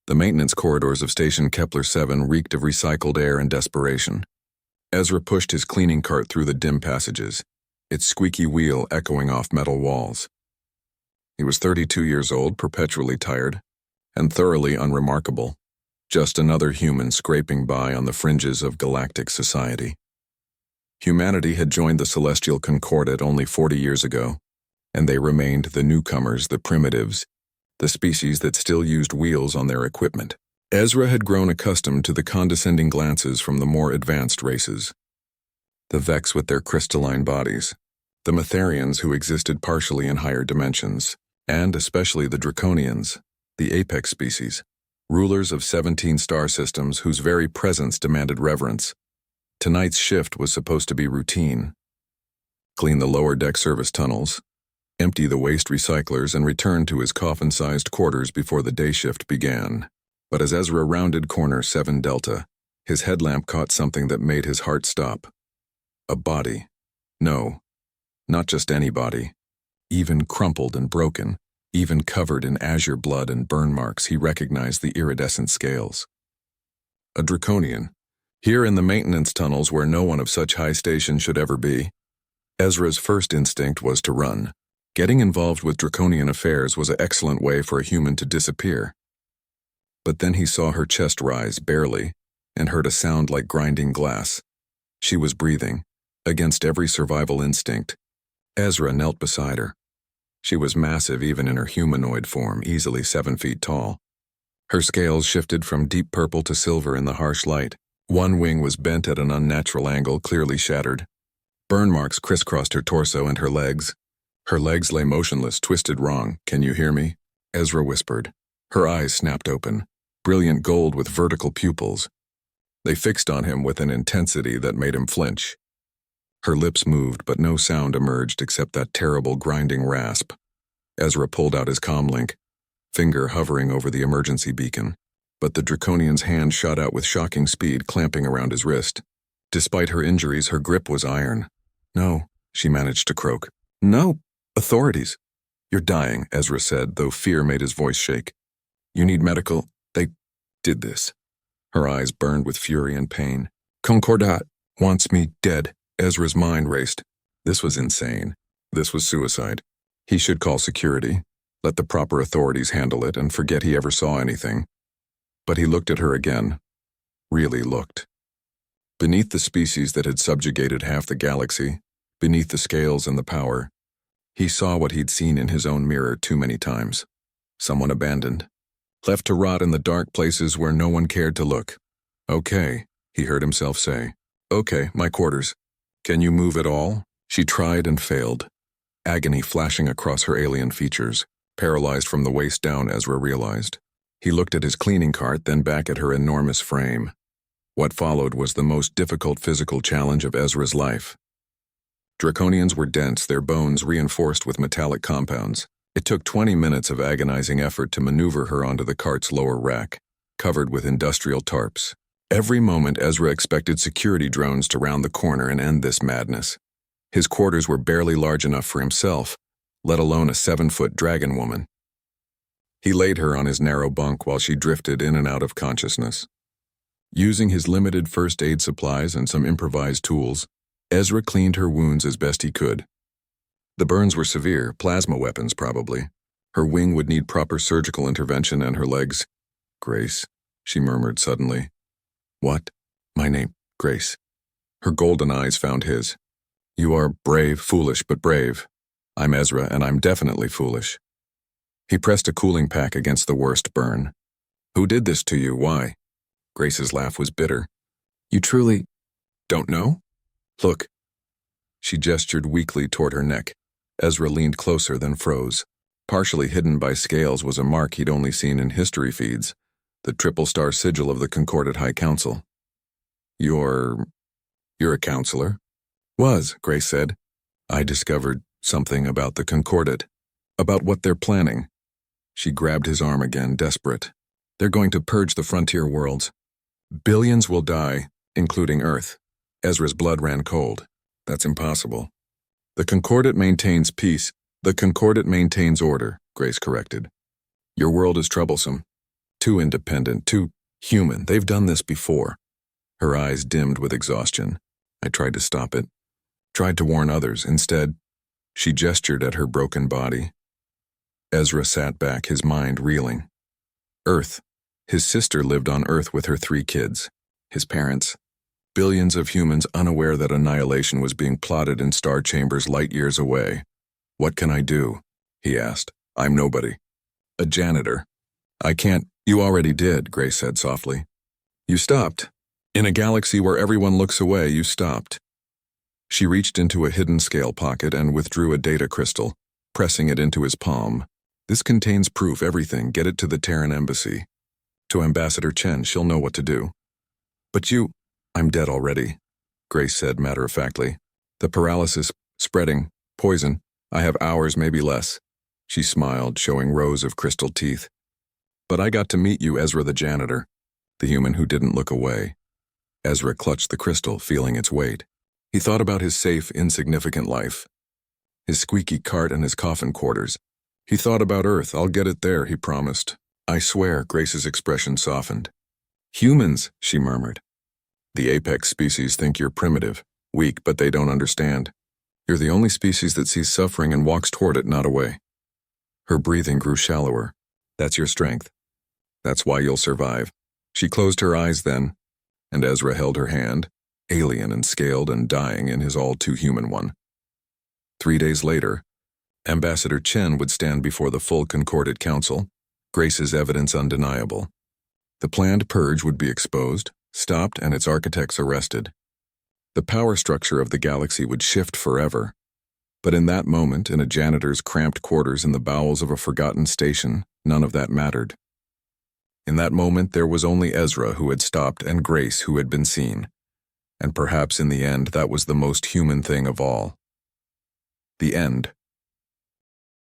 The maintenance corridors of Station Kepler-7 reeked of recycled air and desperation. Ezra pushed his cleaning cart through the dim passages, its squeaky wheel echoing off metal walls. He was 32 years old, perpetually tired, and thoroughly unremarkable. Just another human scraping by on the fringes of galactic society. Humanity had joined the Celestial Concordat only 40 years ago, and they remained the newcomers, the primitives, the species that still used wheels on their equipment. Ezra had grown accustomed to the condescending glances from the more advanced races. The Vex with their crystalline bodies, the Matharians who existed partially in higher dimensions, and especially the Draconians, the apex species, rulers of 17 star systems whose very presence demanded reverence. Tonight's shift was supposed to be routine. Clean the lower deck service tunnels, empty the waste recyclers, and return to his coffin-sized quarters before the day shift began. But as Ezra rounded corner 7 Delta, his headlamp caught something that made his heart stop. A body. No, not just any body. Even crumpled and broken, even covered in azure blood and burn marks, he recognized the iridescent scales. A Draconian. Here in the maintenance tunnels where no one of such high station should ever be. Ezra's first instinct was to run. Getting involved with Draconian affairs was an excellent way for a human to disappear. But then he saw her chest rise, barely, and heard a sound like grinding glass. She was breathing, against every survival instinct. Ezra knelt beside her. She was massive even in her humanoid form, easily 7 feet tall. Her scales shifted from deep purple to silver in the harsh light. One wing was bent at an unnatural angle, clearly shattered. Burn marks crisscrossed her torso and her legs. Her legs lay motionless, twisted wrong. "Can you hear me?" Ezra whispered. Her eyes snapped open, brilliant gold with vertical pupils. They fixed on him with an intensity that made him flinch. Her lips moved, but no sound emerged except that terrible grinding rasp. Ezra pulled out his comlink, finger hovering over the emergency beacon. But the Draconian's hand shot out with shocking speed, clamping around his wrist. Despite her injuries, her grip was iron. "No," she managed to croak. "No, authorities." "You're dying," Ezra said, though fear made his voice shake. "You need medical. They did this." Her eyes burned with fury and pain. "Concordat wants me dead." Ezra's mind raced. This was insane. This was suicide. He should call security, let the proper authorities handle it, and forget he ever saw anything. But he looked at her again. Really looked. Beneath the species that had subjugated half the galaxy, beneath the scales and the power, he saw what he'd seen in his own mirror too many times. Someone abandoned, left to rot in the dark places where no one cared to look. "Okay," he heard himself say. "Okay, my quarters. Can you move at all?" She tried and failed, agony flashing across her alien features. Paralyzed from the waist down, Ezra realized. He looked at his cleaning cart, then back at her enormous frame. What followed was the most difficult physical challenge of Ezra's life. Draconians were dense, their bones reinforced with metallic compounds. It took 20 minutes of agonizing effort to maneuver her onto the cart's lower rack, covered with industrial tarps. Every moment Ezra expected security drones to round the corner and end this madness. His quarters were barely large enough for himself, let alone a 7-foot dragon woman. He laid her on his narrow bunk while she drifted in and out of consciousness. Using his limited first aid supplies and some improvised tools, Ezra cleaned her wounds as best he could. The burns were severe, plasma weapons probably. Her wing would need proper surgical intervention, and her legs. "Grace," she murmured suddenly. "What?" "My name, Grace." Her golden eyes found his. "You are brave, foolish, but brave. I'm Ezra, and I'm definitely foolish." He pressed a cooling pack against the worst burn. "Who did this to you? Why?" Grace's laugh was bitter. "You truly don't know? Look." She gestured weakly toward her neck. Ezra leaned closer, then froze. Partially hidden by scales was a mark he'd only seen in history feeds, the triple-star sigil of the Concordat High Council. You're a counselor?" "Was," Grace said. "I discovered something about the Concordat, about what they're planning." She grabbed his arm again, desperate. "They're going to purge the frontier worlds. Billions will die, including Earth." Ezra's blood ran cold. "That's impossible." "The Concordat maintains peace. The Concordat maintains order," Grace corrected. "Your world is troublesome. Too independent, too human. They've done this before. Her eyes dimmed with exhaustion. I tried to stop it. Tried to warn others. Instead, she gestured at her broken body. Ezra sat back, his mind reeling. Earth. His sister lived on Earth with her 3 kids. His parents. Billions of humans unaware that annihilation was being plotted in star chambers light years away. What can I do? He asked. I'm nobody. A janitor. I can't. You already did, Grace said softly. You stopped. In a galaxy where everyone looks away, you stopped. She reached into a hidden scale pocket and withdrew a data crystal, pressing it into his palm. This contains proof, everything. Get it to the Terran embassy. To Ambassador Chen, she'll know what to do. But you... I'm dead already, Grace said matter-of-factly. The paralysis, spreading, poison. I have hours, maybe less. She smiled, showing rows of crystal teeth. But I got to meet you, Ezra the janitor, the human who didn't look away. Ezra clutched the crystal, feeling its weight. He thought about his safe, insignificant life, his squeaky cart and his coffin quarters. He thought about Earth. I'll get it there, he promised. I swear, Grace's expression softened. Humans, she murmured. The apex species think you're primitive, weak, but they don't understand. You're the only species that sees suffering and walks toward it, not away. Her breathing grew shallower. That's your strength. That's why you'll survive. She closed her eyes then, and Ezra held her hand, alien and scaled and dying in his all-too-human one. 3 days later, Ambassador Chen would stand before the full Concordate Council, Grace's evidence undeniable. The planned purge would be exposed, stopped, and its architects arrested. The power structure of the galaxy would shift forever. But in that moment, in a janitor's cramped quarters in the bowels of a forgotten station, none of that mattered. In that moment, there was only Ezra who had stopped and Grace who had been seen. And perhaps in the end, that was the most human thing of all. The end.